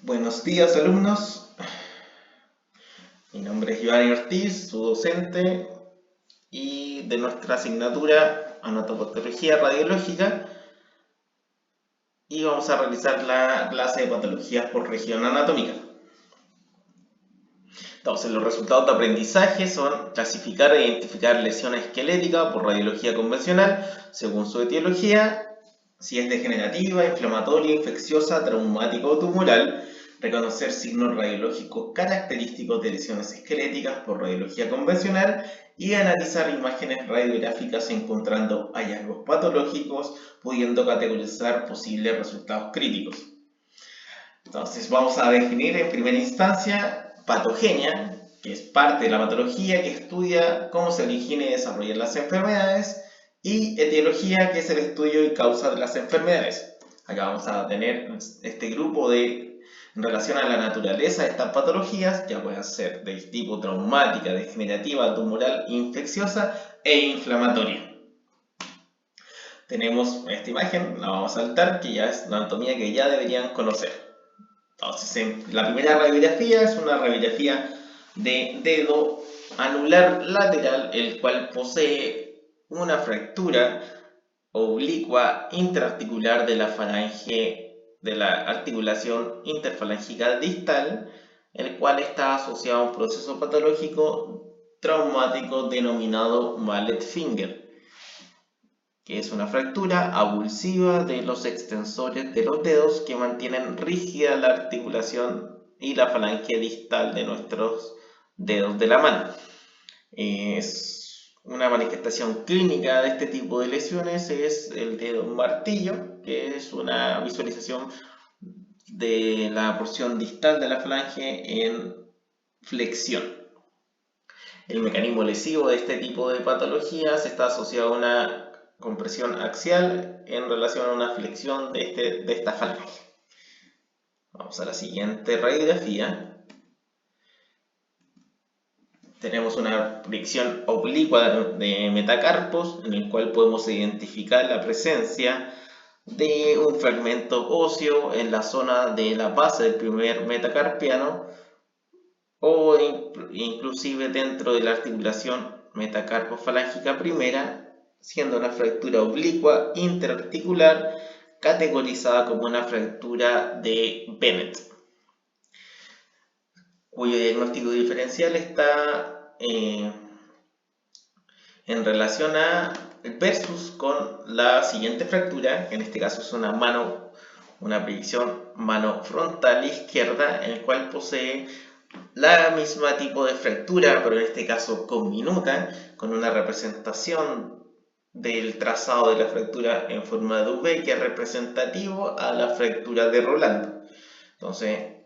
Buenos días, alumnos. Mi nombre es Giovanni Ortiz, su docente y de nuestra asignatura Anatopatología Radiológica, y vamos a realizar la clase de patologías por región anatómica. Entonces, los resultados de aprendizaje son clasificar e identificar lesiones esqueléticas por radiología convencional según su etiología, si es degenerativa, inflamatoria, infecciosa, traumática o tumoral, reconocer signos radiológicos característicos de lesiones esqueléticas por radiología convencional y analizar imágenes radiográficas encontrando hallazgos patológicos, pudiendo categorizar posibles resultados críticos. Entonces vamos a definir en primera instancia patogenia, que es parte de la patología que estudia cómo se originan y desarrollan las enfermedades, y etiología, que es el estudio y causa de las enfermedades. Acá vamos a tener este grupo en relación a la naturaleza de estas patologías, ya pueden ser de tipo traumática, degenerativa, tumoral, infecciosa e inflamatoria. Tenemos esta imagen, la vamos a saltar, que ya es la anatomía que ya deberían conocer. Entonces, la primera radiografía es una radiografía de dedo anular lateral, el cual posee una fractura oblicua interarticular de la falange de la articulación interfalángica distal, el cual está asociado a un proceso patológico traumático denominado mallet finger, que es una fractura avulsiva de los extensores de los dedos que mantienen rígida la articulación y la falange distal de nuestros dedos de la mano. Es una manifestación clínica de este tipo de lesiones es el dedo martillo, que es una visualización de la porción distal de la falange en flexión. El mecanismo lesivo de este tipo de patologías está asociado a una compresión axial en relación a una flexión de esta falange. Vamos a la siguiente radiografía. Tenemos una proyección oblicua de metacarpos, en el cual podemos identificar la presencia de un fragmento óseo en la zona de la base del primer metacarpiano, o inclusive dentro de la articulación metacarpofalángica primera, siendo una fractura oblicua interarticular categorizada como una fractura de Bennett, cuyo diagnóstico diferencial está en relación a versus con la siguiente fractura, que en este caso es una proyección mano frontal izquierda, en el cual posee la misma tipo de fractura, pero en este caso conminuta, con una representación del trazado de la fractura en forma de V, que es representativo a la fractura de Rolando. Entonces,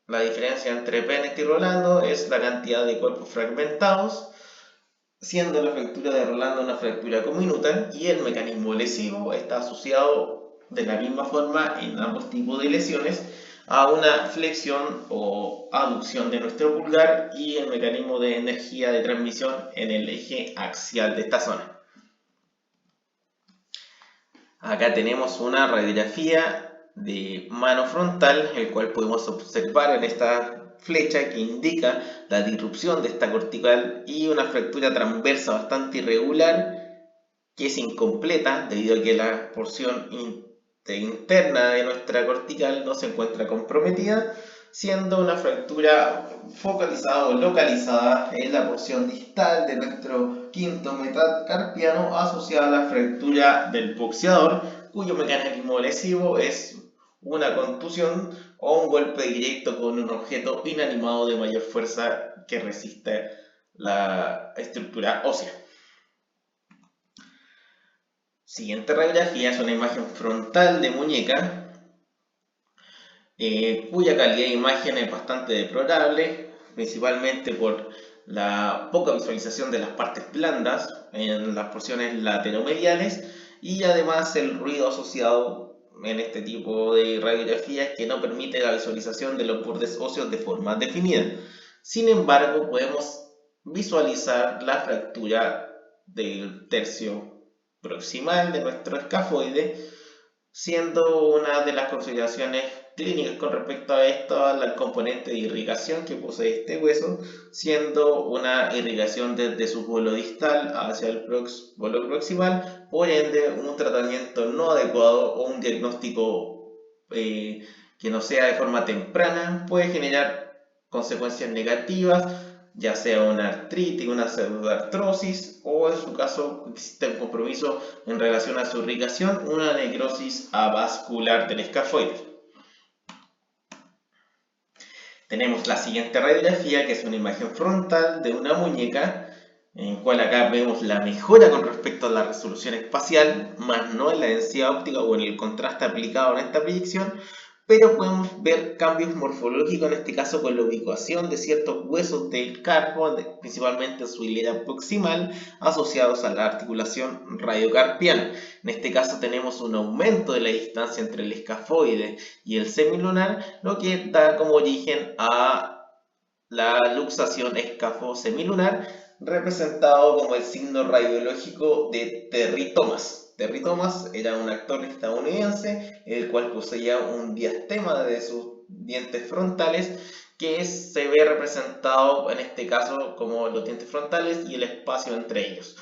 la diferencia entre Bennett y Rolando es la cantidad de cuerpos fragmentados, siendo la fractura de Rolando una fractura conminuta, y el mecanismo lesivo está asociado de la misma forma en ambos tipos de lesiones a una flexión o aducción de nuestro pulgar y el mecanismo de energía de transmisión en el eje axial de esta zona. Acá tenemos una radiografía de mano frontal, el cual podemos observar en esta flecha que indica la disrupción de esta cortical y una fractura transversa bastante irregular, que es incompleta debido a que la porción interna de nuestra cortical no se encuentra comprometida, siendo una fractura focalizada o localizada en la porción distal de nuestro quinto metacarpiano, asociada a la fractura del boxeador, cuyo mecanismo lesivo es una contusión o un golpe directo con un objeto inanimado de mayor fuerza que resiste la estructura ósea. Siguiente radiografía es una imagen frontal de muñeca, cuya calidad de imagen es bastante deplorable, principalmente por la poca visualización de las partes blandas en las porciones lateromediales, y además el ruido asociado en este tipo de radiografías que no permite la visualización de los bordes óseos de forma definida. Sin embargo, podemos visualizar la fractura del tercio proximal de nuestro escafoide, siendo una de las consideraciones clínicas con respecto a esto, al componente de irrigación que posee este hueso, siendo una irrigación desde su polo distal hacia el polo proximal, por ende un tratamiento no adecuado o un diagnóstico que no sea de forma temprana puede generar consecuencias negativas, ya sea una artritis, una pseudoartrosis o en su caso existe un compromiso en relación a su irrigación, una necrosis avascular del escafoide. Tenemos la siguiente radiografía, que es una imagen frontal de una muñeca, en cual acá vemos la mejora con respecto a la resolución espacial, más no en la densidad óptica o en el contraste aplicado en esta proyección, pero podemos ver cambios morfológicos, en este caso con la ubicación de ciertos huesos del carpo, principalmente en su hilera proximal, asociados a la articulación radiocarpiana. En este caso tenemos un aumento de la distancia entre el escafoide y el semilunar, lo que da como origen a la luxación escafo-semilunar, representado como el signo radiológico de Terry Thomas. Terry Thomas era un actor estadounidense, el cual poseía un diastema de sus dientes frontales, que se ve representado en este caso como los dientes frontales y el espacio entre ellos.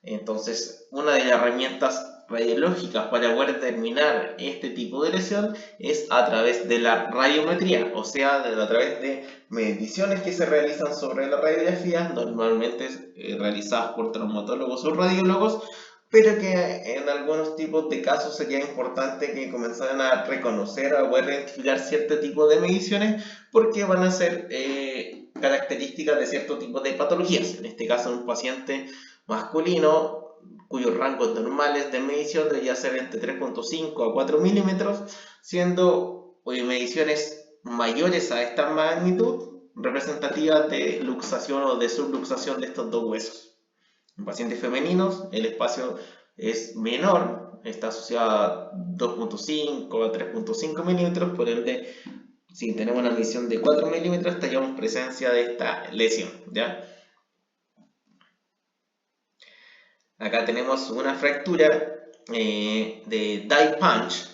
Entonces, una de las herramientas radiológicas para poder determinar este tipo de lesión es a través de la radiometría, o sea, a través de mediciones que se realizan sobre la radiografía, normalmente realizadas por traumatólogos o radiólogos, pero que en algunos tipos de casos sería importante que comenzaran a reconocer, a poder identificar cierto tipo de mediciones, porque van a ser características de cierto tipo de patologías. En este caso, un paciente masculino cuyos rangos normales de medición debería ser entre 3.5 a 4 milímetros, siendo mediciones mayores a esta magnitud representativas de luxación o de subluxación de estos dos huesos. En pacientes femeninos el espacio es menor, está asociado a 2.5 a 3.5 milímetros, por ende si tenemos una medición de 4 milímetros estaríamos en presencia de esta lesión, ¿ya? Acá tenemos una fractura de die punch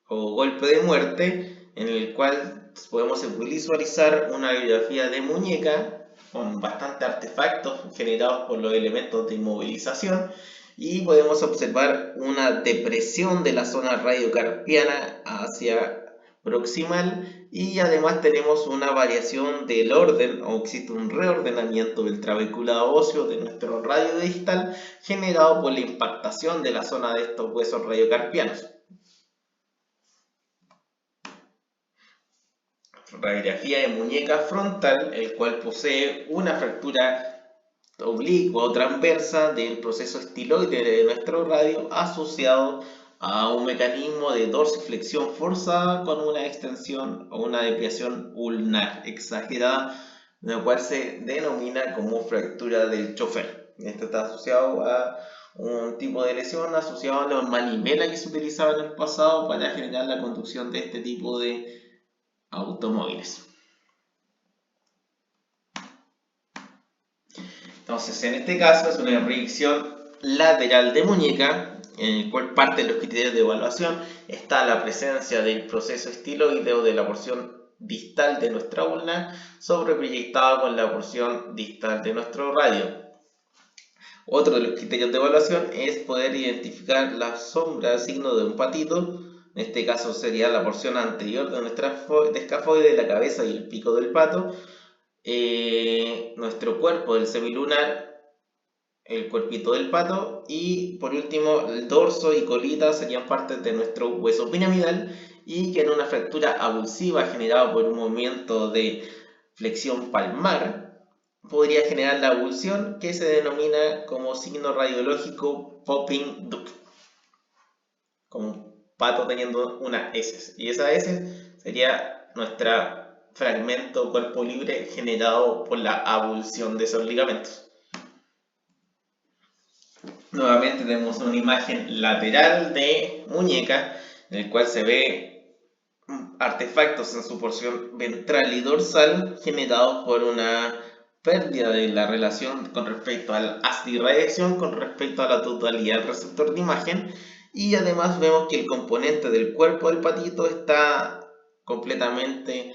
o golpe de muerte, en el cual podemos visualizar una radiografía de muñeca con bastantes artefactos generados por los elementos de inmovilización, y podemos observar una depresión de la zona radiocarpiana hacia proximal, y además tenemos una variación del orden, o existe un reordenamiento del trabeculado óseo de nuestro radio distal generado por la impactación de la zona de estos huesos radiocarpianos. Radiografía de muñeca frontal, el cual posee una fractura oblicua o transversa del proceso estiloide de nuestro radio asociado a un mecanismo de dorsiflexión forzada con una extensión o una desviación ulnar exagerada, lo cual se denomina como fractura del chofer. Esto está asociado a un tipo de lesión asociado a la manivela que se utilizaba en el pasado para generar la conducción de este tipo de automóviles. Entonces, en este caso es una proyección lateral de muñeca, en el cual parte de los criterios de evaluación está la presencia del proceso estiloide o de la porción distal de nuestra ulna sobreproyectada con la porción distal de nuestro radio. Otro de los criterios de evaluación es poder identificar la sombra, signo de un patito. En este caso sería la porción anterior de nuestra escafoide, la cabeza y el pico del pato, nuestro cuerpo del semilunar, el cuerpito del pato, y por último el dorso y colita serían partes de nuestro hueso piramidal, y que en una fractura avulsiva generada por un movimiento de flexión palmar podría generar la avulsión, que se denomina como signo radiológico popping duck, como un pato teniendo una S, y esa S sería nuestro fragmento cuerpo libre generado por la avulsión de esos ligamentos. Nuevamente tenemos una imagen lateral de muñeca, en el cual se ve artefactos en su porción ventral y dorsal generados por una pérdida de la relación con respecto al haz de irradiación con respecto a la totalidad del receptor de imagen, y además vemos que el componente del cuerpo del patito está completamente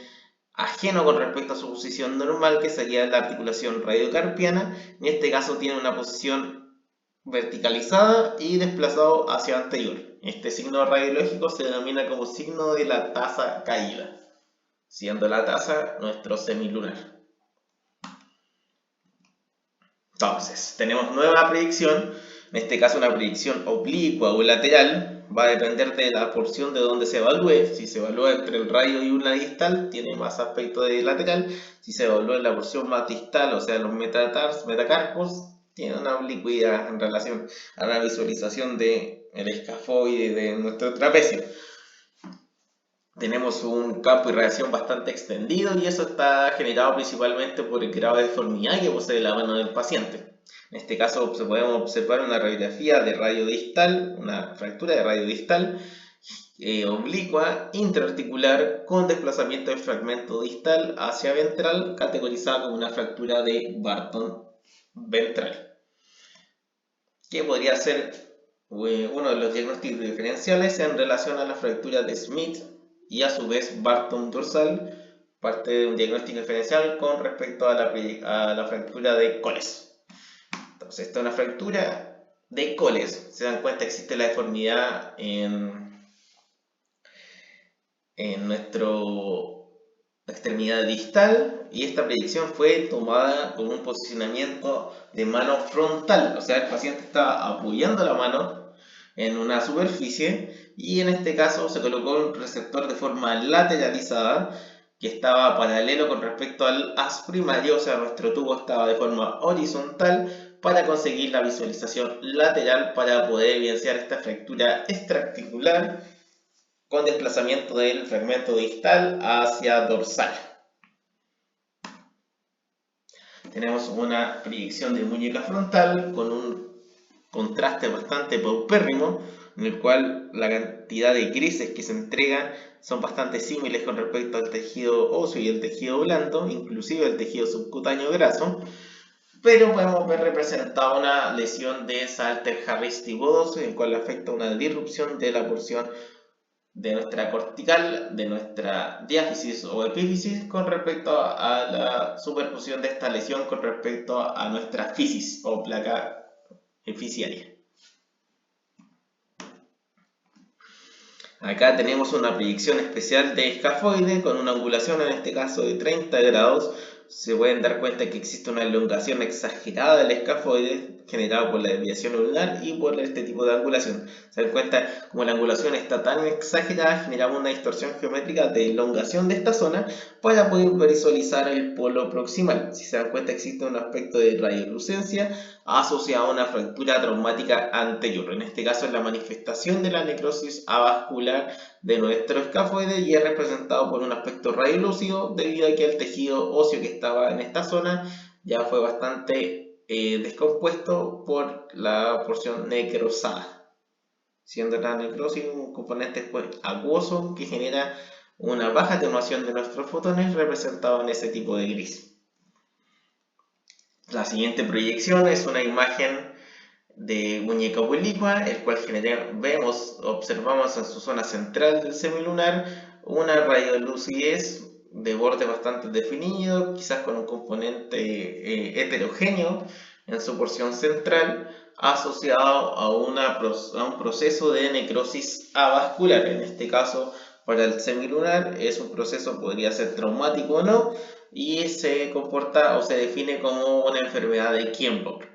ajeno con respecto a su posición normal, que sería la articulación radiocarpiana. En este caso tiene una posición verticalizada y desplazado hacia anterior. Este signo radiológico se denomina como signo de la taza caída, siendo la taza nuestro semilunar. Entonces, tenemos nueva predicción, en este caso una predicción oblicua o lateral. Va a depender de la porción de donde se evalúe. Si se evalúa entre el radio y una distal, tiene más aspecto de lateral. Si se evalúa en la porción más distal, o sea, los metacarpos, tiene una oblicuidad en relación a la visualización del escafoide de nuestro trapecio. Tenemos un campo de irradiación bastante extendido y eso está generado principalmente por el grado de deformidad que posee la mano del paciente. En este caso podemos observar una radiografía de radio distal, una fractura de radio distal oblicua intraarticular con desplazamiento del fragmento distal hacia ventral, categorizada como una fractura de Barton ventral, que podría ser uno de los diagnósticos diferenciales en relación a la fractura de Smith y a su vez Barton dorsal, parte de un diagnóstico diferencial con respecto a la fractura de Coles. Entonces, esta es una fractura de Coles. Se dan cuenta que existe la deformidad en nuestra extremidad distal, y esta predicción fue tomada con un posicionamiento de mano frontal, o sea, el paciente estaba apoyando la mano en una superficie y en este caso se colocó un receptor de forma lateralizada que estaba paralelo con respecto al haz primario, o sea, nuestro tubo estaba de forma horizontal para conseguir la visualización lateral para poder evidenciar esta fractura extraarticular con desplazamiento del fragmento distal hacia dorsal. Tenemos una proyección de muñeca frontal con un contraste bastante paupérrimo, en el cual la cantidad de grises que se entregan son bastante similares con respecto al tejido óseo y el tejido blando, inclusive el tejido subcutáneo graso, pero podemos ver representada una lesión de Salter-Harris tipo 2, en el cual afecta una disrupción de la porción de nuestra cortical, de nuestra diáfisis o epífisis con respecto a la superposición de esta lesión con respecto a nuestra fisis o placa eficiaria. Acá tenemos una proyección especial de escafoide con una angulación en este caso de 30 grados. Se pueden dar cuenta que existe una elongación exagerada del escafoide generada por la desviación ulnar y por este tipo de angulación. Se dan cuenta como la angulación está tan exagerada, generamos una distorsión geométrica de elongación de esta zona para poder visualizar el polo proximal. Si se dan cuenta, existe un aspecto de radiolucencia asociado a una fractura traumática anterior. En este caso es la manifestación de la necrosis avascular de nuestro escafoide y es representado por un aspecto radiolúcido debido a que el tejido óseo que estaba en esta zona ya fue bastante descompuesto por la porción necrosada, siendo la necrosis un componente acuoso que genera una baja atenuación de nuestros fotones representado en ese tipo de gris. La siguiente proyección es una imagen de muñeca oblicua, el cual observamos en su zona central del semilunar una radiolucidez de borde bastante definido, quizás con un componente heterogéneo en su porción central, asociado a un proceso de necrosis avascular. En este caso, para el semilunar es un proceso, podría ser traumático o no, y se comporta o se define como una enfermedad de Kienbrock.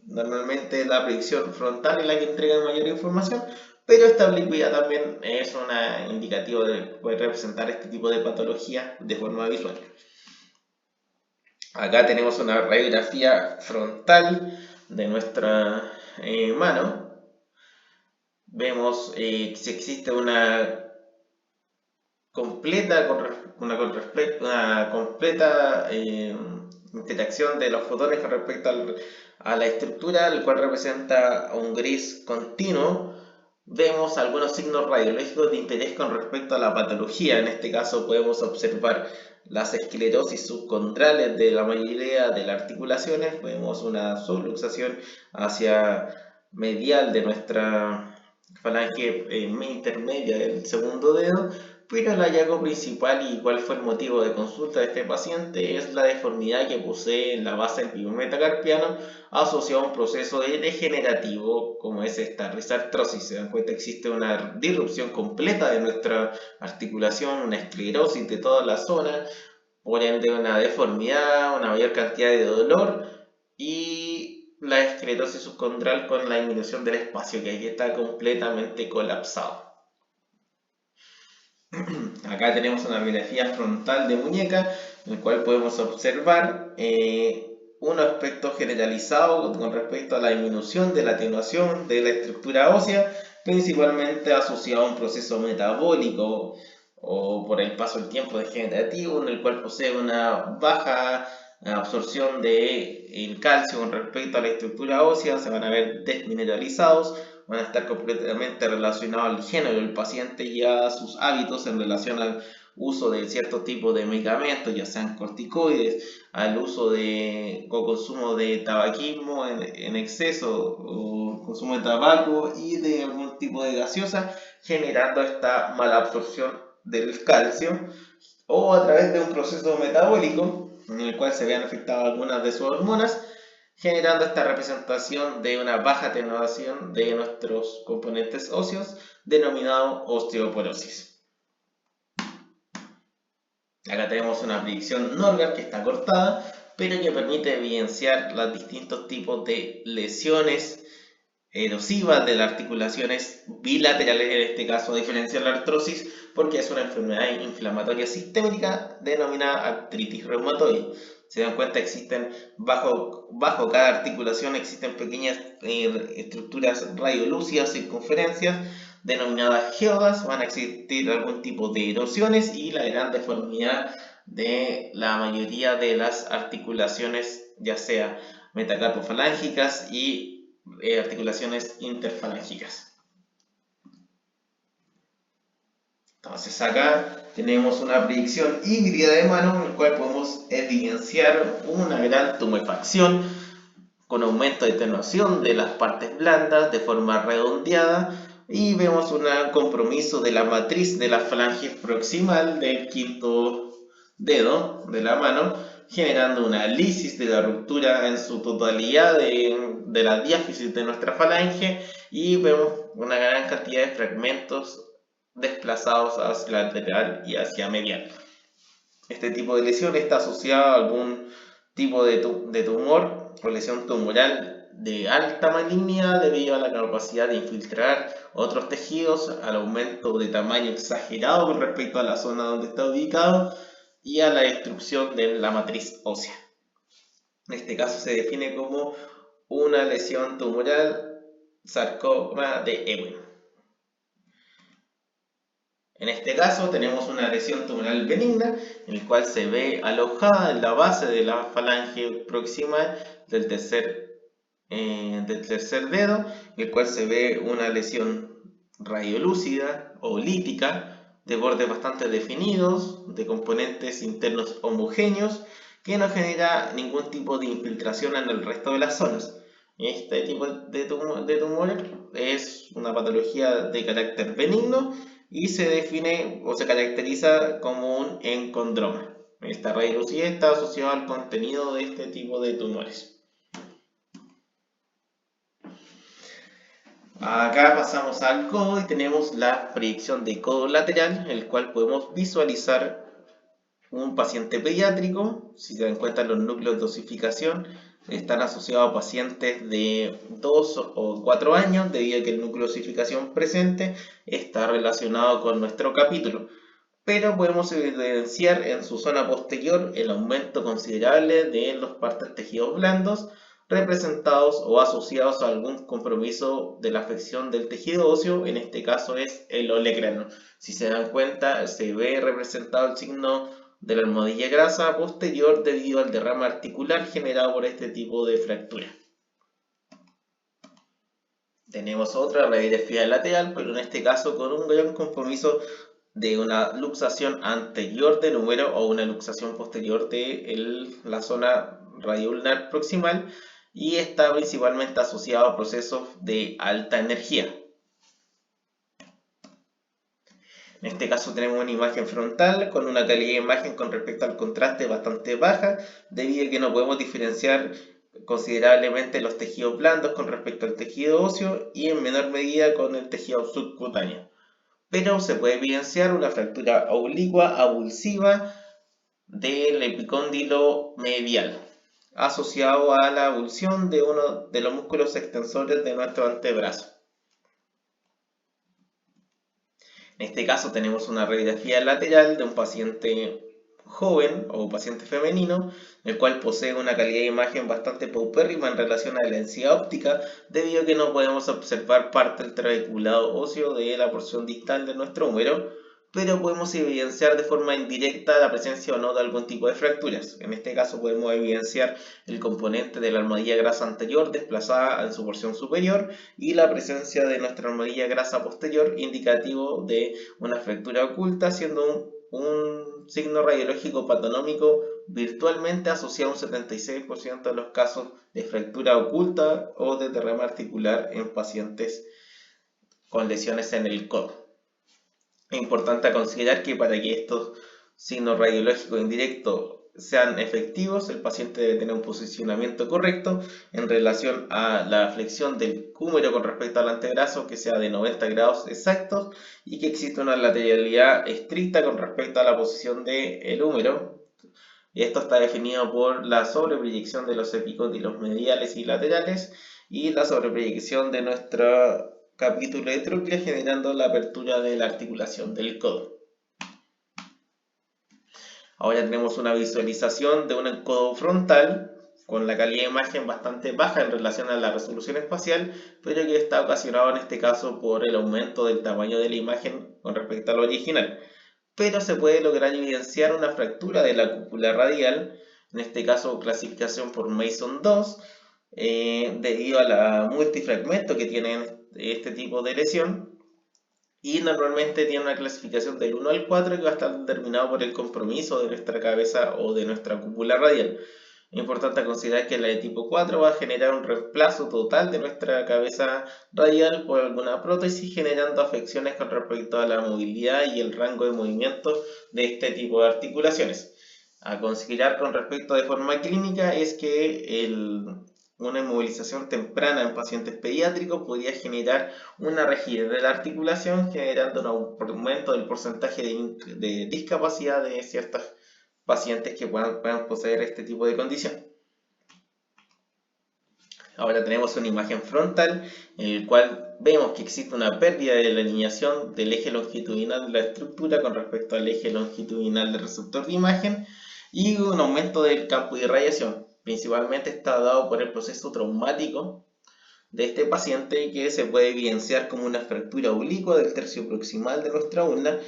Normalmente la predicción frontal es la que entrega mayor información, pero esta oblicuidad también es un indicativo de poder representar este tipo de patología de forma visual. Acá tenemos una radiografía frontal de nuestra mano. Vemos si existe una completa interacción de los fotones con respecto a la estructura, el cual representa un gris continuo. Vemos algunos signos radiológicos de interés con respecto a la patología. En este caso podemos observar las esclerosis subcondrales de la mayoría de las articulaciones. Vemos una subluxación hacia medial de nuestra falange intermedia del segundo dedo. pero el hallazgo principal y cuál fue el motivo de consulta de este paciente es la deformidad que posee en la base del pivo metacarpiano asociado a un proceso degenerativo como es esta risartrosis. Se dan cuenta, existe una disrupción completa de nuestra articulación, una esclerosis de toda la zona, por ende una deformidad, una mayor cantidad de dolor y la esclerosis subcondral con la disminución del espacio que aquí está completamente colapsado. Acá tenemos una radiografía frontal de muñeca, en el cual podemos observar un aspecto generalizado con respecto a la disminución de la atenuación de la estructura ósea, principalmente asociado a un proceso metabólico o por el paso del tiempo degenerativo, en el cual posee una baja absorción del calcio con respecto a la estructura ósea, se van a ver desmineralizados, van a estar completamente relacionados al género del paciente y a sus hábitos en relación al uso de ciertos tipos de medicamentos, ya sean corticoides, al uso o consumo de tabaquismo en exceso, o consumo de tabaco y de algún tipo de gaseosa, generando esta mala absorción del calcio, o a través de un proceso metabólico en el cual se vean afectadas algunas de sus hormonas, generando esta representación de una baja atenuación de nuestros componentes óseos, denominado osteoporosis. Acá tenemos una predicción Norgard que está cortada, pero que permite evidenciar los distintos tipos de lesiones erosivas de las articulaciones bilaterales, en este caso a diferencia de la artrosis, porque es una enfermedad inflamatoria sistémica denominada artritis reumatoide. Se dan cuenta, existen bajo cada articulación existen pequeñas estructuras radiolúcidas, circunferencias, denominadas geodas, van a existir algún tipo de erosiones y la gran deformidad de la mayoría de las articulaciones, ya sea metacarpofalángicas y articulaciones interfalángicas. Entonces acá tenemos una predicción híbrida de mano en la cual podemos evidenciar una gran tumefacción con aumento de atenuación de las partes blandas de forma redondeada y vemos un compromiso de la matriz de la falange proximal del quinto dedo de la mano, generando una lisis de la ruptura en su totalidad de la diáfisis de nuestra falange y vemos una gran cantidad de fragmentos desplazados hacia lateral y hacia medial. Este tipo de lesión está asociado a algún tipo de tumor o lesión tumoral de alta malignidad debido a la capacidad de infiltrar otros tejidos, al aumento de tamaño exagerado con respecto a la zona donde está ubicado y a la destrucción de la matriz ósea. En este caso se define como una lesión tumoral sarcoma de Ewing. En este caso tenemos una lesión tumoral benigna, en el cual se ve alojada en la base de la falange proximal del tercer dedo, en el cual se ve una lesión radiolúcida o lítica, de bordes bastante definidos, de componentes internos homogéneos, que no genera ningún tipo de infiltración en el resto de las zonas. Este tipo de tumor es una patología de carácter benigno y se define o se caracteriza como un encondroma. Esta radiolucidez está asociada al contenido de este tipo de tumores. Acá pasamos al codo y tenemos la proyección de codo lateral, en el cual podemos visualizar un paciente pediátrico. Si se dan cuenta, los núcleos de osificación están asociados a pacientes de 2 o 4 años, debido a que el núcleo de osificación presente está relacionado con nuestro capítulo. Pero podemos evidenciar en su zona posterior el aumento considerable de los partes tejidos blandos, representados o asociados a algún compromiso de la afección del tejido óseo, en este caso es el olecrano. Si se dan cuenta, se ve representado el signo de la almohadilla grasa posterior debido al derrame articular generado por este tipo de fractura. Tenemos otra radiografía lateral, pero en este caso con un gran compromiso de una luxación anterior del húmero o una luxación posterior de la zona radioulnar proximal, y está principalmente asociado a procesos de alta energía. En este caso tenemos una imagen frontal con una calidad de imagen con respecto al contraste bastante baja, debido a que no podemos diferenciar considerablemente los tejidos blandos con respecto al tejido óseo y en menor medida con el tejido subcutáneo. Pero se puede evidenciar una fractura oblicua avulsiva del epicóndilo medial, asociado a la avulsión de uno de los músculos extensores de nuestro antebrazo. En este caso tenemos una radiografía lateral de un paciente joven o paciente femenino, el cual posee una calidad de imagen bastante paupérrima en relación a la densidad óptica, debido a que no podemos observar parte del trabeculado óseo de la porción distal de nuestro húmero, pero podemos evidenciar de forma indirecta la presencia o no de algún tipo de fracturas. En este caso podemos evidenciar el componente de la almohadilla grasa anterior desplazada en su porción superior y la presencia de nuestra almohadilla grasa posterior, indicativo de una fractura oculta, siendo un signo radiológico patonómico virtualmente asociado a un 76% de los casos de fractura oculta o de derrame articular en pacientes con lesiones en el codo. Es importante considerar que para que estos signos radiológicos indirectos sean efectivos, el paciente debe tener un posicionamiento correcto en relación a la flexión del húmero con respecto al antebrazo, que sea de 90 grados exactos, y que exista una lateralidad estricta con respecto a la posición del húmero. Y esto está definido por la sobreproyección de los epicóndilos mediales y laterales y la sobreproyección de nuestro capítulo de tróclea, generando la apertura de la articulación del codo. Ahora tenemos una visualización de un codo frontal con la calidad de imagen bastante baja en relación a la resolución espacial, pero que está ocasionado en este caso por el aumento del tamaño de la imagen con respecto al original. Pero se puede lograr evidenciar una fractura de la cúpula radial, en este caso clasificación por Mason 2, debido a la multifragmento que tiene este tipo de lesión, y normalmente tiene una clasificación del 1 al 4 que va a estar determinado por el compromiso de nuestra cabeza o de nuestra cúpula radial. Es importante considerar que la de tipo 4 va a generar un reemplazo total de nuestra cabeza radial por alguna prótesis, generando afecciones con respecto a la movilidad y el rango de movimiento de este tipo de articulaciones. A considerar con respecto de forma clínica es que una inmovilización temprana en pacientes pediátricos podría generar una rigidez de la articulación, generando un aumento del porcentaje de discapacidad de ciertos pacientes que puedan poseer este tipo de condición. Ahora tenemos una imagen frontal en el cual vemos que existe una pérdida de la alineación del eje longitudinal de la estructura con respecto al eje longitudinal del receptor de imagen y un aumento del campo de irradiación. Principalmente está dado por el proceso traumático de este paciente, que se puede evidenciar como una fractura oblicua del tercio proximal de nuestra ulna.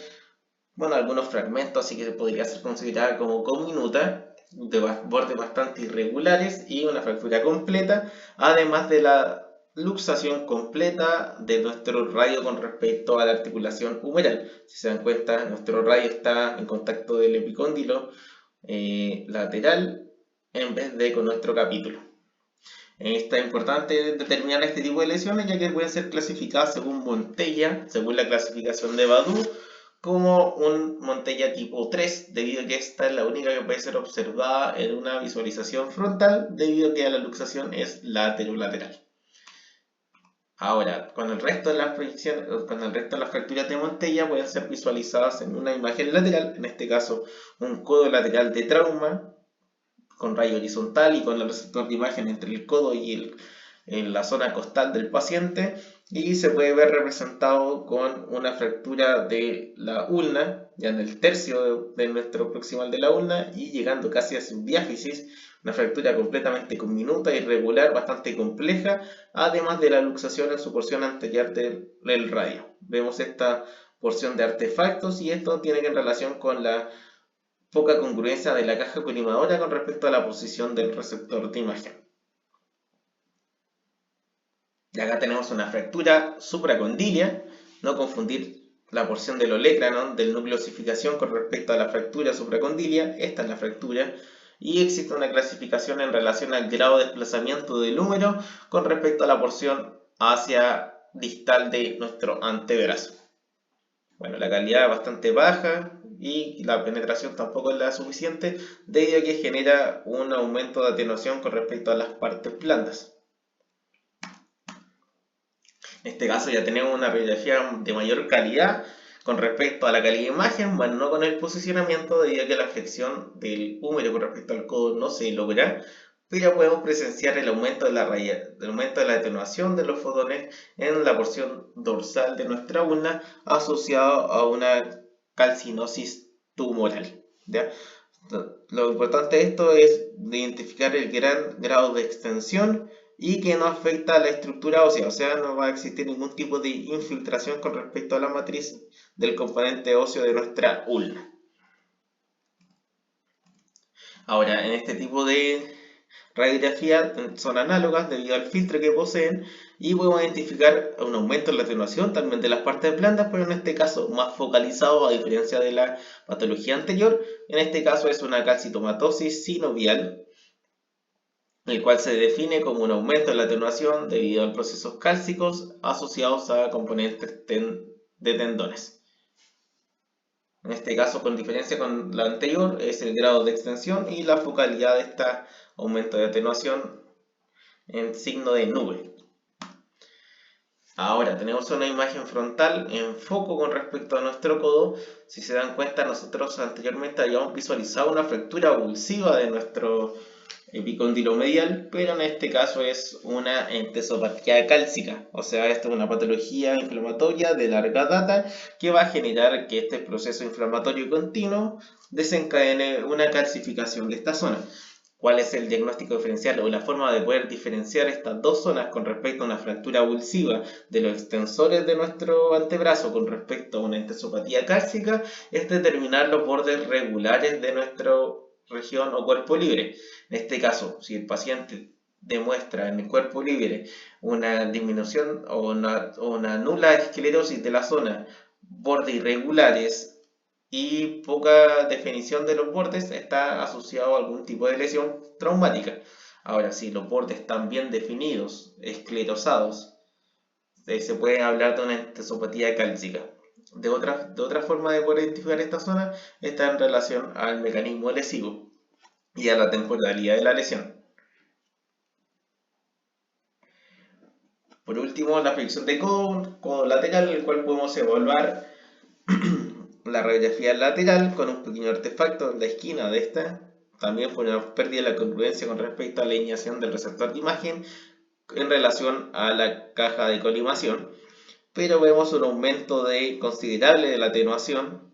Bueno, algunos fragmentos, así que se podría ser considerada como comminuta, de bordes bastante irregulares y una fractura completa, además de la luxación completa de nuestro radio con respecto a la articulación humeral. Si se dan cuenta, nuestro radio está en contacto del epicóndilo lateral en vez de con nuestro capítulo. Está importante determinar este tipo de lesiones, ya que pueden ser clasificadas según Montella, según la clasificación de Badou, como un Montella tipo 3, debido a que esta es la única que puede ser observada en una visualización frontal, debido a que la luxación es laterolateral. Ahora, con el resto de las fracturas de Montella pueden ser visualizadas en una imagen lateral, en este caso un codo lateral de trauma, con rayo horizontal y con el receptor de imagen entre el codo y en la zona costal del paciente, y se puede ver representado con una fractura de la ulna, ya en el tercio de nuestro proximal de la ulna y llegando casi a su diáfisis, una fractura completamente comminuta, irregular, bastante compleja, además de la luxación en su porción anterior del radio. Vemos esta porción de artefactos y esto tiene relación con la poca congruencia de la caja colimadora con respecto a la posición del receptor de imagen. Y acá tenemos una fractura supracondilia, no confundir la porción del olecranon del núcleo de osificación con respecto a la fractura supracondilia. Esta es la fractura y existe una clasificación en relación al grado de desplazamiento del húmero con respecto a la porción hacia distal de nuestro antebrazo. Bueno, la calidad es bastante baja y la penetración tampoco es la suficiente, debido a que genera un aumento de atenuación con respecto a las partes blandas. En este caso ya tenemos una radiografía de mayor calidad con respecto a la calidad de imagen, bueno, no con el posicionamiento, debido a que la flexión del húmero con respecto al codo no se logra, pero podemos presenciar el aumento de la atenuación de los fotones en la porción dorsal de nuestra ulna, asociado a una calcinosis tumoral, ¿ya? Lo importante de esto es identificar el gran grado de extensión y que no afecta a la estructura ósea, o sea, no va a existir ningún tipo de infiltración con respecto a la matriz del componente óseo de nuestra ulna. Ahora, en este tipo de radiografía son análogas debido al filtro que poseen y podemos identificar un aumento en la atenuación también de las partes blandas, pero en este caso más focalizado, a diferencia de la patología anterior. En este caso es una calcitomatosis sinovial, el cual se define como un aumento en la atenuación debido a procesos cálcicos asociados a componentes de tendones. En este caso, con diferencia con la anterior, es el grado de extensión y la focalidad de este aumento de atenuación en signo de nube. Ahora tenemos una imagen frontal en foco con respecto a nuestro codo. Si se dan cuenta, nosotros anteriormente habíamos visualizado una fractura avulsiva de nuestro epicóndilo medial, pero en este caso es una entesopatía cálcica, o sea, esto es una patología inflamatoria de larga data que va a generar que este proceso inflamatorio continuo desencadene una calcificación de esta zona. ¿Cuál es el diagnóstico diferencial o la forma de poder diferenciar estas dos zonas con respecto a una fractura avulsiva de los extensores de nuestro antebrazo con respecto a una entesopatía cálcica? Es determinar los bordes regulares de nuestra región o cuerpo libre. En este caso, si el paciente demuestra en el cuerpo libre una disminución o una nula esclerosis de la zona, bordes irregulares y poca definición de los bordes, está asociado a algún tipo de lesión traumática. Ahora, si los bordes están bien definidos, esclerosados, se puede hablar de una entesopatía cálcica. De otra forma de poder identificar esta zona está en relación al mecanismo lesivo y a la temporalidad de la lesión. Por último, la proyección de codo lateral, en el cual podemos evaluar la radiografía lateral con un pequeño artefacto en la esquina de esta, también por una pérdida de la congruencia con respecto a la alineación del receptor de imagen en relación a la caja de colimación, pero vemos un aumento considerable de la atenuación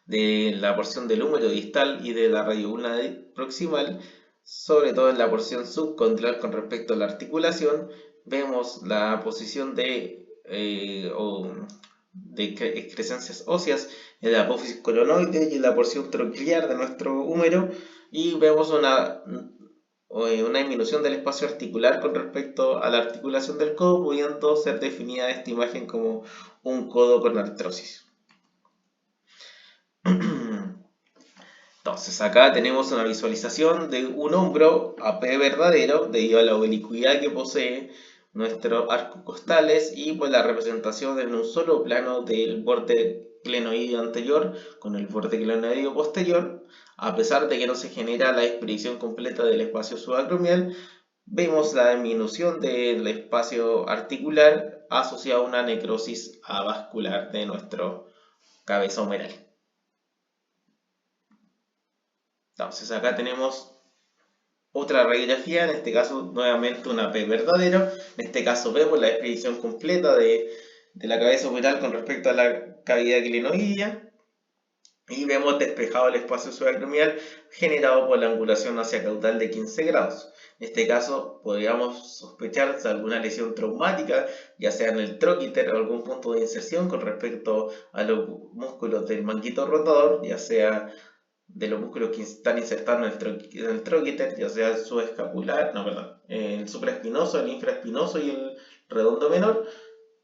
de la porción del húmero distal y de la radioulna proximal, sobre todo en la porción subcondylar con respecto a la articulación. Vemos la posición de excrescencias óseas en la apófisis coronoide y en la porción troquiliar de nuestro húmero, y vemos una disminución del espacio articular con respecto a la articulación del codo, pudiendo ser definida esta imagen como un codo con artrosis. Entonces acá tenemos una visualización de un hombro AP verdadero debido a la oblicuidad que posee nuestros arcos costales y pues la representación en un solo plano del borde glenoideo anterior con el borde glenoideo posterior. A pesar de que no se genera la expedición completa del espacio subacromial, vemos la disminución del espacio articular asociado a una necrosis avascular de nuestro cabeza humeral. Entonces acá tenemos otra radiografía, en este caso nuevamente una P verdadero. En este caso vemos la descripción completa de la cabeza humeral con respecto a la cavidad glenoidea y vemos despejado el espacio subacromial generado por la angulación hacia caudal de 15 grados. En este caso podríamos sospechar de alguna lesión traumática, ya sea en el troquiter o algún punto de inserción con respecto a los músculos del manguito rotador, ya sea de los músculos que están insertados en el troquiter, ya sea el subescapular, el supraespinoso, el infraespinoso y el redondo menor,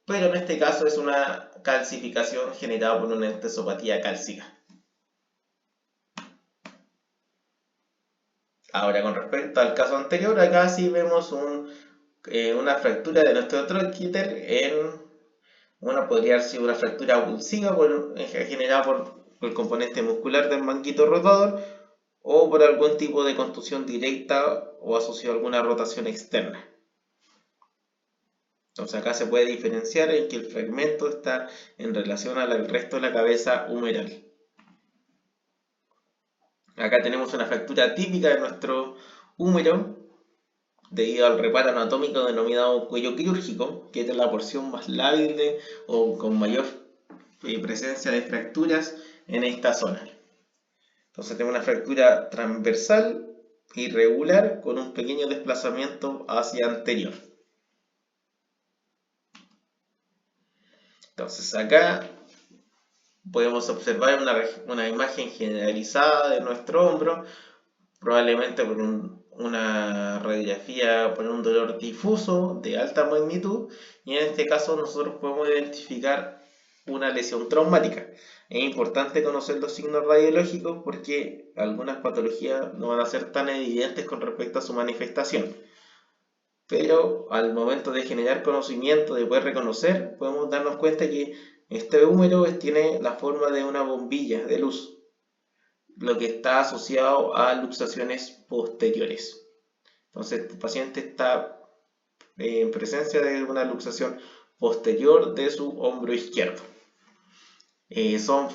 pero en este caso es una calcificación generada por una entesopatía cálcica. Ahora, con respecto al caso anterior, acá sí vemos una fractura de nuestro troquiter en Una podría haber sido una fractura abulsiva generada por el componente muscular del manguito rotador o por algún tipo de contusión directa o asociado a alguna rotación externa. Entonces acá se puede diferenciar en que el fragmento está en relación al resto de la cabeza humeral. Acá tenemos una fractura típica de nuestro húmero debido al reparo anatómico denominado cuello quirúrgico, que es la porción más lábil o con mayor presencia de fracturas en esta zona. Entonces tenemos una fractura transversal irregular con un pequeño desplazamiento hacia anterior. Entonces acá podemos observar una imagen generalizada de nuestro hombro, probablemente por una radiografía por un dolor difuso de alta magnitud, y en este caso nosotros podemos identificar una lesión traumática. Es importante conocer los signos radiológicos porque algunas patologías no van a ser tan evidentes con respecto a su manifestación. Pero al momento de generar conocimiento, de poder reconocer, podemos darnos cuenta que este húmero tiene la forma de una bombilla de luz, lo que está asociado a luxaciones posteriores. Entonces el paciente está en presencia de una luxación posterior de su hombro izquierdo. Son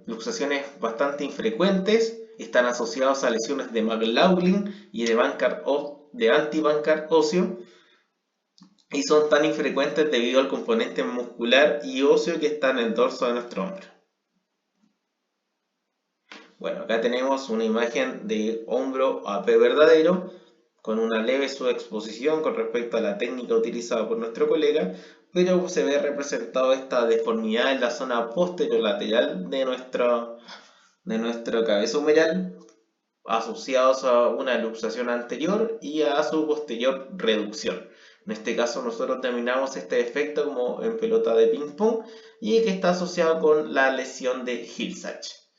luxaciones bastante infrecuentes, están asociados a lesiones de McLaughlin y de antibancar óseo, y son tan infrecuentes debido al componente muscular y óseo que está en el dorso de nuestro hombro. Bueno, acá tenemos una imagen de hombro AP verdadero con una leve subexposición con respecto a la técnica utilizada por nuestro colega, pero se ve representado esta deformidad en la zona posterolateral de nuestra cabeza humeral, asociados a una luxación anterior y a su posterior reducción. En este caso nosotros denominamos este efecto como en pelota de ping pong y que está asociado con la lesión de Hill-Sachs.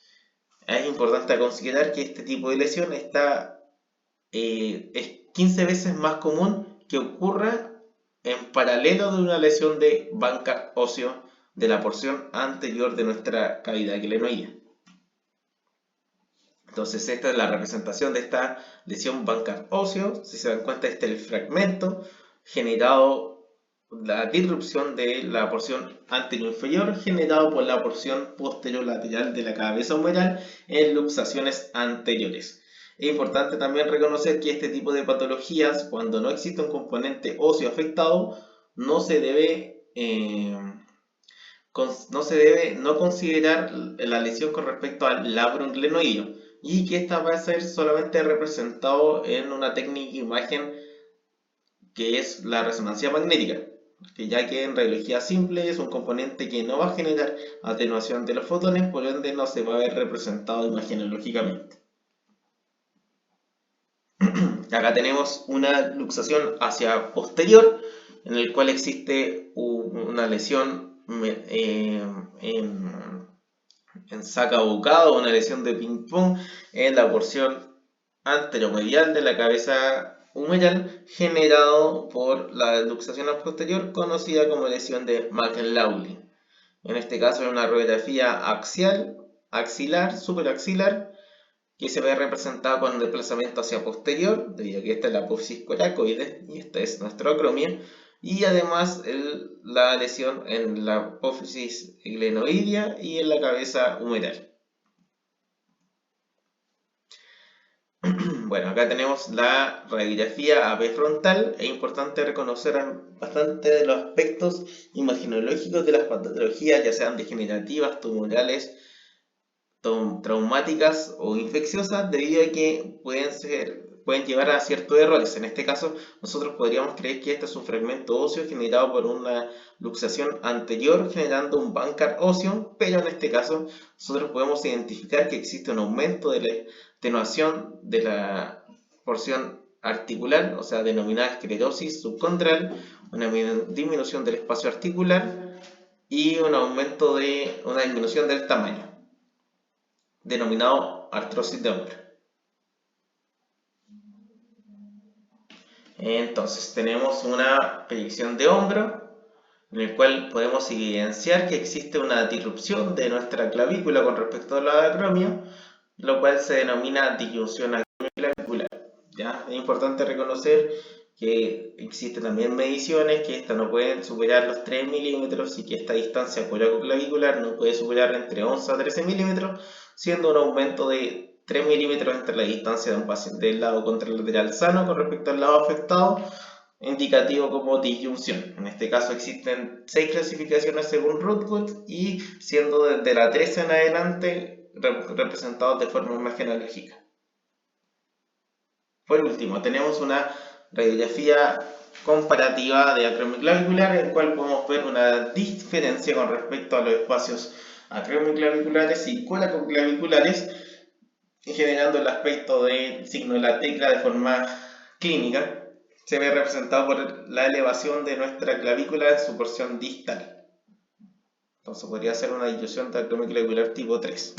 Es importante considerar que este tipo de lesión es 15 veces más común que ocurra en paralelo de una lesión de bancar óseo de la porción anterior de nuestra cavidad glenoidea. Entonces esta es la representación de esta lesión bancar óseo. Si se dan cuenta, este es el fragmento generado, la disrupción de la porción anterior-inferior generado por la porción posterior-lateral de la cabeza humeral en luxaciones anteriores. Es importante también reconocer que este tipo de patologías, cuando no existe un componente óseo afectado, no se debe no considerar la lesión con respecto al labrum glenoideo, y que esta va a ser solamente representado en una técnica de imagen que es la resonancia magnética, que ya que en radiología simple es un componente que no va a generar atenuación de los fotones, por ende no se va a ver representado imagenológicamente. Acá tenemos una luxación hacia posterior, en el cual existe una lesión en saca bocado, una lesión de ping pong en la porción anteromedial de la cabeza humeral, generado por la luxación posterior conocida como lesión de McLaughlin. En este caso es una radiografía axilar, superaxilar, que se ve representada con un desplazamiento hacia posterior, debido a que esta es la apófisis coracoide y esta es nuestra acromia, y además la lesión en la apófisis glenoidea y en la cabeza humeral. Bueno, acá tenemos la radiografía AP frontal. Es importante reconocer bastante de los aspectos imaginológicos de las patologías, ya sean degenerativas, tumorales, traumáticas o infecciosas, debido a que pueden llevar a ciertos errores. En este caso, nosotros podríamos creer que este es un fragmento óseo generado por una luxación anterior generando un bancar óseo, pero en este caso nosotros podemos identificar que existe un aumento de la atenuación de la porción articular, o sea, denominada esclerosis subcondral, una disminución del espacio articular y una disminución del tamaño, denominado artrosis de hombro. Entonces tenemos una proyección de hombro en el cual podemos evidenciar que existe una disrupción de nuestra clavícula con respecto al lado acromio, lo cual se denomina disyunción acromioclavicular. ¿Ya? Es importante reconocer que existen también mediciones que estas no pueden superar los 3 milímetros y que esta distancia coraco-clavicular no puede superar entre 11 a 13 milímetros, siendo un aumento de 3 milímetros entre la distancia de un paciente del lado contralateral sano con respecto al lado afectado, indicativo como disyunción. En este caso existen 6 clasificaciones según Rootwood y siendo desde la 13 en adelante representados de forma más genealógica. Por último, tenemos una radiografía comparativa de acromioclavicular en la cual podemos ver una diferencia con respecto a los espacios acromioclaviculares y coracoclaviculares, generando el aspecto del signo de la tecla de forma clínica. Se ve representado por la elevación de nuestra clavícula en su porción distal. Entonces podría ser una disyunción de acromioclavicular tipo 3.